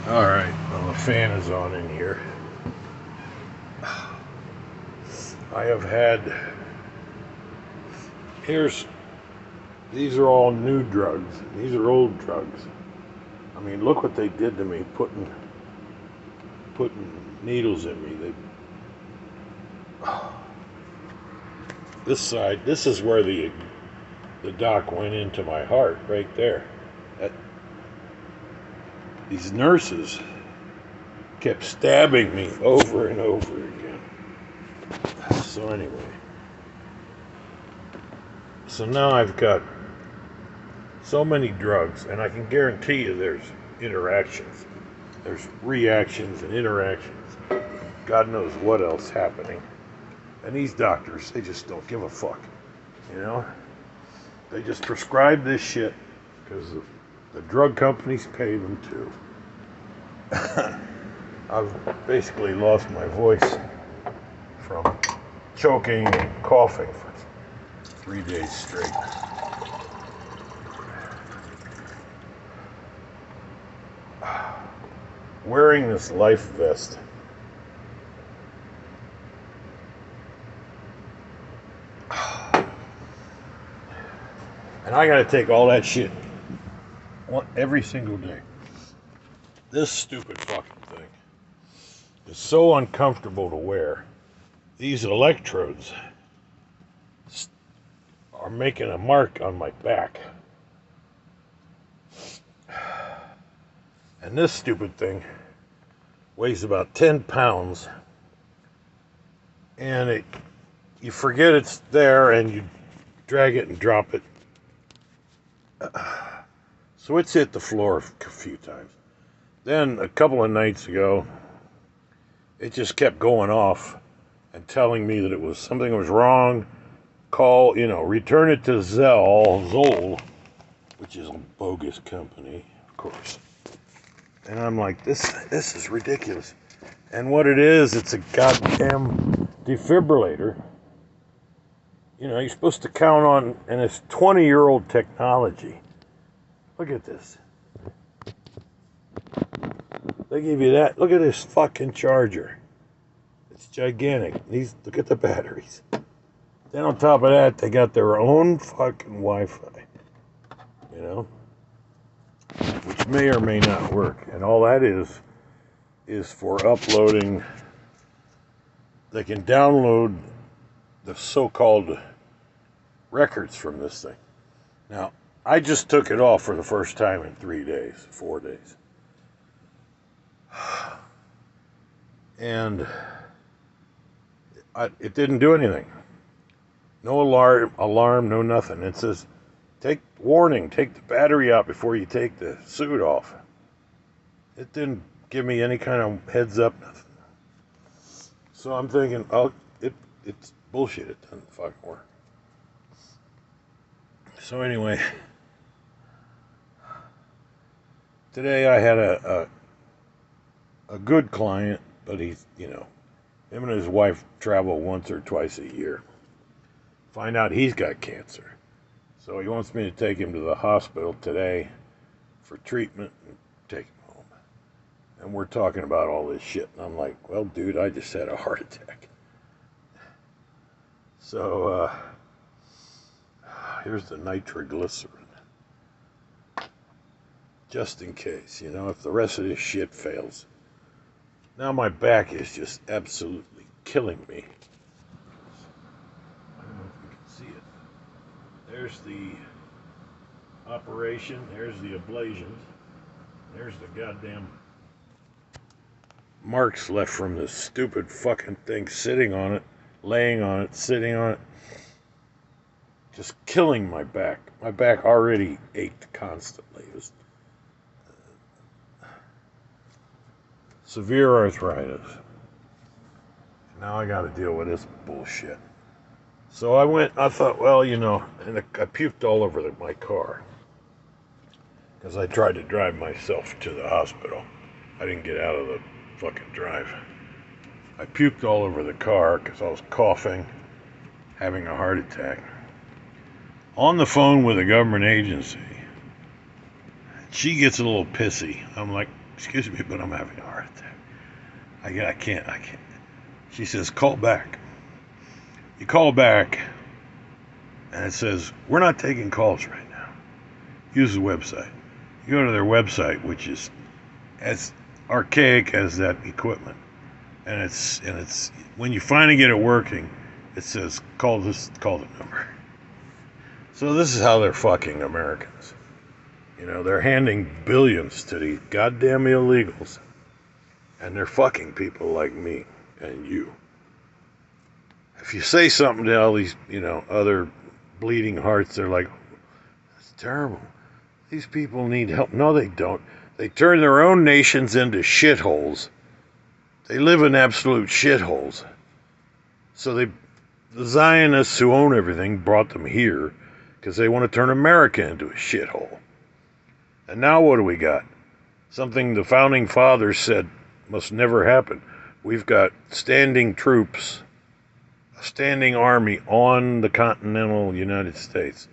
Alright, well, the fan is on in here. I have had. Here's. These are all new drugs. These are old drugs. I mean, look what they did to me, putting needles in me. This side, this is where the doc went into my heart, right there. That, these nurses kept stabbing me over and over again. So anyway, so now I've got so many drugs, and I can guarantee you there's interactions. There's reactions and interactions. God knows what else happening. And these doctors, they just don't give a fuck. You know? They just prescribe this shit because the drug companies pay them to. I've basically lost my voice from choking and coughing for 3 days straight. Wearing this life vest. And I gotta take all that shit every single day. This stupid fucking thing is so uncomfortable to wear. These electrodes are making a mark on my back. And this stupid thing weighs about 10 pounds. And you forget it's there and you drag it and drop it. So it's hit the floor a few times. Then a couple of nights ago, it just kept going off and telling me that something was wrong. Return it to Zoll, which is a bogus company, of course. And I'm like, this is ridiculous. And what it is, it's a goddamn defibrillator. You know, you're supposed to count on, and it's 20-year-old technology. Look at this. They give you that. Look at this fucking charger. It's gigantic. Look at the batteries. Then on top of that, they got their own fucking Wi-Fi. You know? Which may or may not work. And all that is for uploading. They can download the so-called records from this thing. Now, I just took it off for the first time in 4 days. And it didn't do anything. No alarm, no nothing. It says, take the battery out before you take the suit off. It didn't give me any kind of heads up, nothing. So I'm thinking, it's bullshit. It doesn't fucking work. So anyway, today I had a good client, but he's, him and his wife travel once or twice a year. Find out he's got cancer. So he wants me to take him to the hospital today for treatment and take him home. And we're talking about all this shit. And I'm like, well, dude, I just had a heart attack. So, here's the nitroglycerin. Just in case, if the rest of this shit fails. Now my back is just absolutely killing me. I don't know if you can see it. There's the operation. There's the ablations. There's the goddamn marks left from this stupid fucking thing sitting on it, laying on it, sitting on it. Just killing my back. My back already ached constantly. It was severe arthritis. Now I gotta deal with this bullshit. So I thought, well, and I puked all over my car. Because I tried to drive myself to the hospital. I didn't get out of the fucking drive. I puked all over the car because I was coughing, having a heart attack. On the phone with a government agency, she gets a little pissy. I'm like, excuse me, but I'm having a heart attack. I can't. She says, call back. You call back, and it says, we're not taking calls right now. Use the website. You go to their website, which is as archaic as that equipment. And it's when you finally get it working, it says, call the number. So this is how they're fucking Americans. You know, they're handing billions to these goddamn illegals. And they're fucking people like me and you. If you say something to all these, other bleeding hearts, they're like, that's terrible. These people need help. No, they don't. They turn their own nations into shitholes. They live in absolute shitholes. So the Zionists who own everything brought them here because they want to turn America into a shithole. And now what do we got? Something the founding fathers said must never happen. We've got standing troops, a standing army on the continental United States.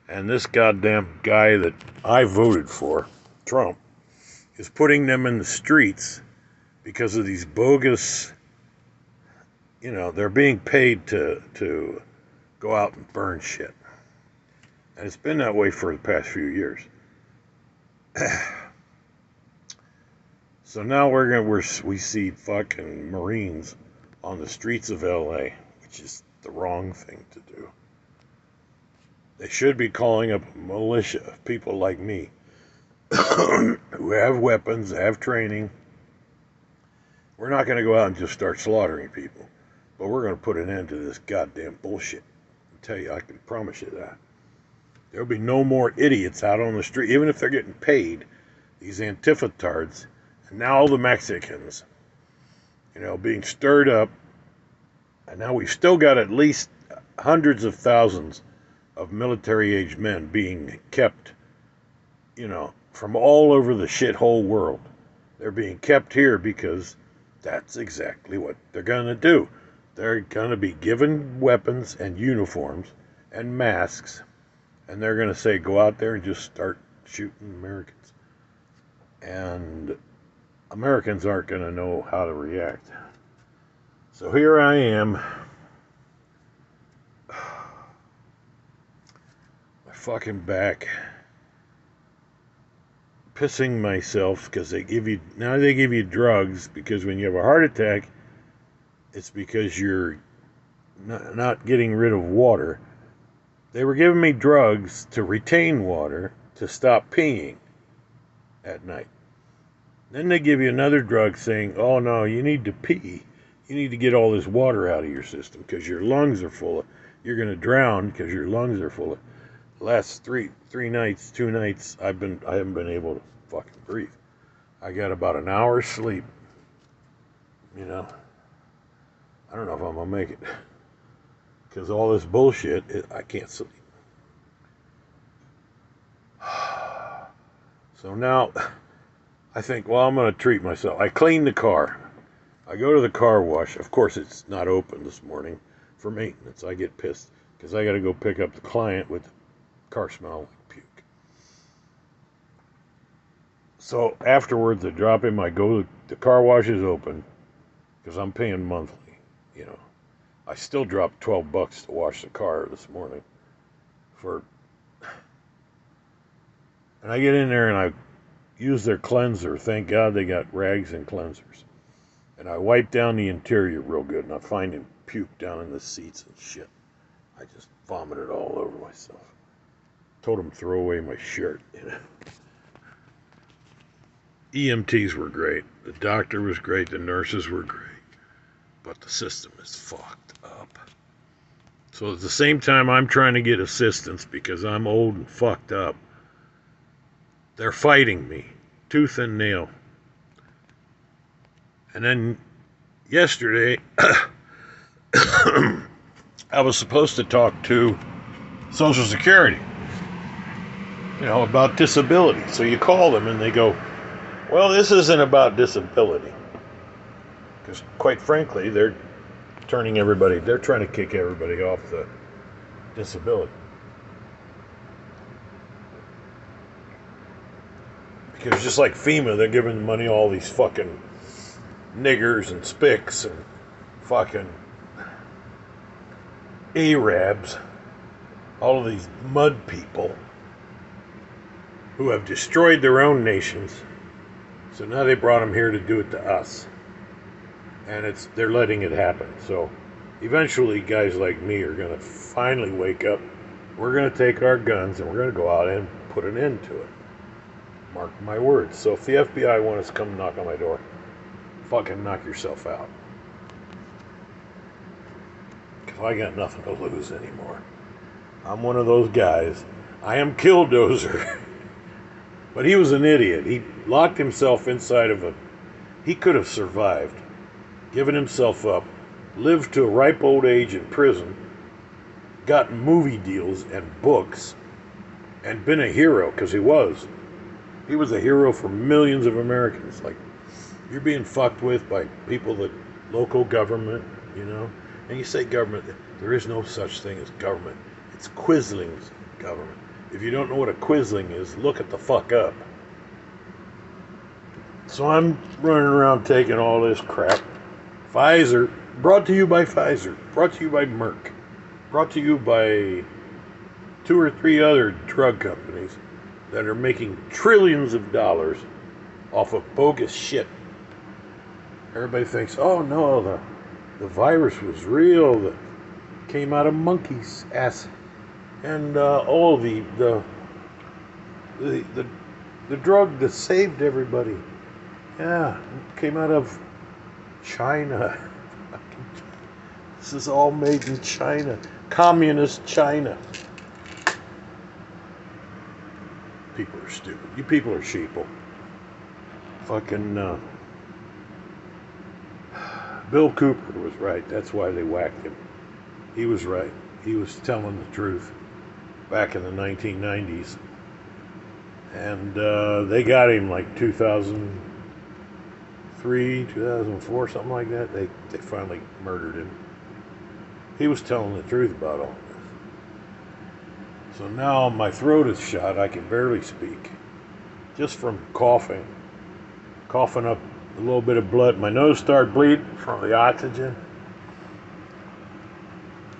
And this goddamn guy that I voted for, Trump, is putting them in the streets because of these bogus, they're being paid to go out and burn shit. And it's been that way for the past few years. So now we see fucking Marines on the streets of LA, which is the wrong thing to do. They should be calling up a militia of people like me who have weapons, have training. We're not going to go out and just start slaughtering people, but we're going to put an end to this goddamn bullshit. I tell you, I can promise you that. There'll be no more idiots out on the street, even if they're getting paid. These Antifa-tards, and now all the Mexicans, being stirred up. And now we've still got at least hundreds of thousands of military-age men being kept, from all over the shithole world. They're being kept here because that's exactly what they're going to do. They're going to be given weapons and uniforms and masks, and they're going to say, go out there and just start shooting Americans. And Americans aren't going to know how to react. So here I am, my fucking back, pissing myself because they give you drugs, because when you have a heart attack, it's because you're not getting rid of water. They were giving me drugs to retain water to stop peeing at night. Then they give you another drug saying, oh no, you need to pee. You need to get all this water out of your system because your lungs are full of, you're going to drown because your lungs are full of. The last two nights, I haven't been able to fucking breathe. I got about an hour's sleep. I don't know if I'm going to make it. Because all this bullshit, I can't sleep. So now, I think, well, I'm going to treat myself. I clean the car. I go to the car wash. Of course, it's not open this morning for maintenance. I get pissed because I got to go pick up the client with the car smell like puke. So afterwards, I drop him. The car wash is open because I'm paying monthly. I still dropped $12 to wash the car this morning and I get in there and I use their cleanser. Thank God they got rags and cleansers. And I wipe down the interior real good, and I find him puke down in the seats and shit. I just vomited all over myself. Told him to throw away my shirt. EMTs were great. The doctor was great. The nurses were great. But the system is fucked up. So at the same time I'm trying to get assistance because I'm old and fucked up, they're fighting me, tooth and nail. And then yesterday, I was supposed to talk to Social Security, about disability. So you call them and they go, well, this isn't about disability. Because quite frankly, they're trying to kick everybody off the disability. Because just like FEMA, they're giving money to all these fucking niggers and spics and fucking Arabs, all of these mud people who have destroyed their own nations. So now they brought them here to do it to us. And they're letting it happen. So eventually guys like me are going to finally wake up. We're going to take our guns and we're going to go out and put an end to it. Mark my words. So if the FBI wants to come knock on my door, fucking knock yourself out. Because I got nothing to lose anymore. I'm one of those guys. I am Killdozer. But he was an idiot. He locked himself inside of he could have survived, given himself up, lived to a ripe old age in prison, got movie deals and books, and been a hero, because he was. He was a hero for millions of Americans. Like, you're being fucked with by people that, local government, you know? And you say government, there is no such thing as government. It's Quisling's government. If you don't know what a Quisling is, look it the fuck up. So I'm running around taking all this crap. Pfizer, brought to you by Pfizer, brought to you by Merck, brought to you by 2 or 3 other drug companies that are making trillions of dollars off of bogus shit. Everybody thinks, oh no, the virus was real, that came out of monkeys' ass. And the drug that saved everybody, yeah, it came out of China. This is all made in China, communist China. People are stupid. You people are sheeple. Fucking Bill Cooper was right. That's why they whacked him. He was right. He was telling the truth back in the 1990s. And they got him like 2003, 2004, something like that. They finally murdered him. He was telling the truth about all this. So now my throat is shot. I can barely speak. Just from coughing up a little bit of blood. My nose started bleeding from the oxygen.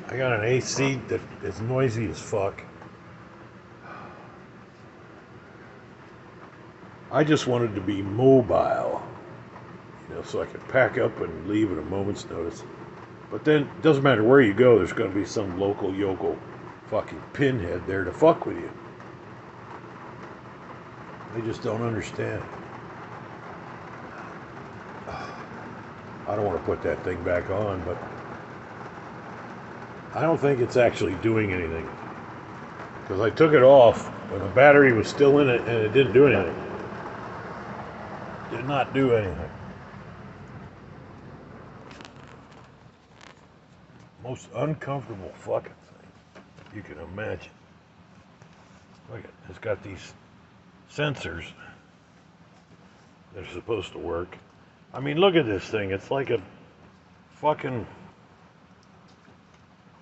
I got an AC that is noisy as fuck. I just wanted to be mobile, so I could pack up and leave at a moment's notice. But then, it doesn't matter where you go, there's going to be some local yokel fucking pinhead there to fuck with you. They just don't understand. I don't want to put that thing back on, but I don't think it's actually doing anything. Because I took it off, but the battery was still in it, and it didn't do anything. Did not do anything. Most uncomfortable fucking thing you can imagine. Look at it. It's got these sensors that are supposed to work. I mean, look at this thing. It's like a fucking...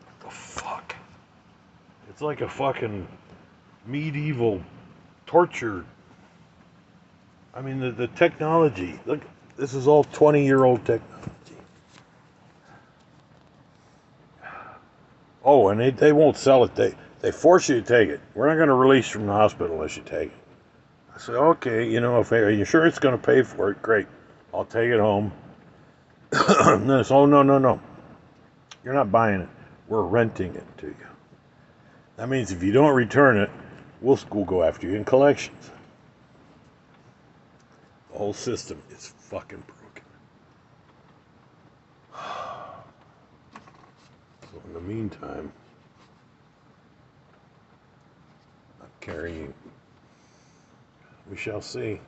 What the fuck? It's like a fucking medieval torture. I mean, the technology. Look, this is all 20-year-old technology. Oh, and they won't sell it. They force you to take it. We're not going to release you from the hospital unless you take it. I said, okay, are you sure it's going to pay for it? Great. I'll take it home. And then it's, oh, no. You're not buying it. We're renting it to you. That means if you don't return it, we'll go after you in collections. The whole system is fucking broken. So in the meantime, I'm carrying. We shall see.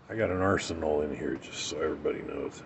I got an arsenal in here, just so everybody knows.